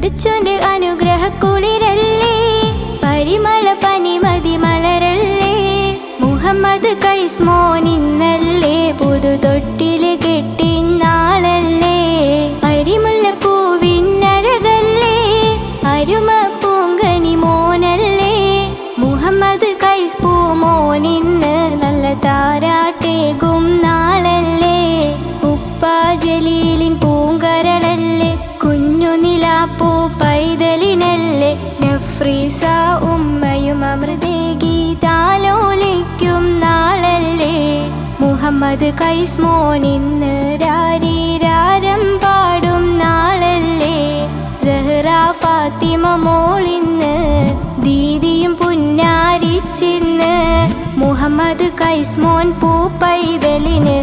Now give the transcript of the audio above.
പഠിച്ചോന്റെ അനുഗ്രഹ കുളിരല്ലേ, പരിമള പനിമതി മലരല്ലേ. മുഹമ്മദ് കൈസ് മോൻ ഇന്നല്ലേ, പുതുതൊട്ടില് കെട്ടിനാളല്ലേ. അരിമുല്ല പൂവിനഴകല്ലേ, അരുമ പൂങ്കനി മോനല്ലേ. മുഹമ്മദ് കൈസ് പൂമോൻ ഇന്ന് നല്ല താരാട്ടേകും നാളല്ലേ. ഉപ്പ ജലീലിൻ പൂങ്കരളല്ലേ, കുഞ്ഞു നിലാപ്പൂ പൈതലിനല്ലേ. നഫ്രീസ ഉമ്മയും അമൃതേകി താലോലിക്കും നാളല്ലേ. മുഹമ്മദ് കൈസ് മോൻ ഇന്ന് രാരീരാരം പാടും നാളല്ലേ. സഹ്റ ഫാത്തിമ മോളിന്ന് ദീദിയും പുന്നാരിച്ചിന്ന്. മുഹമ്മദ് കൈസ് മോൻ പൂപ്പൈതലിന്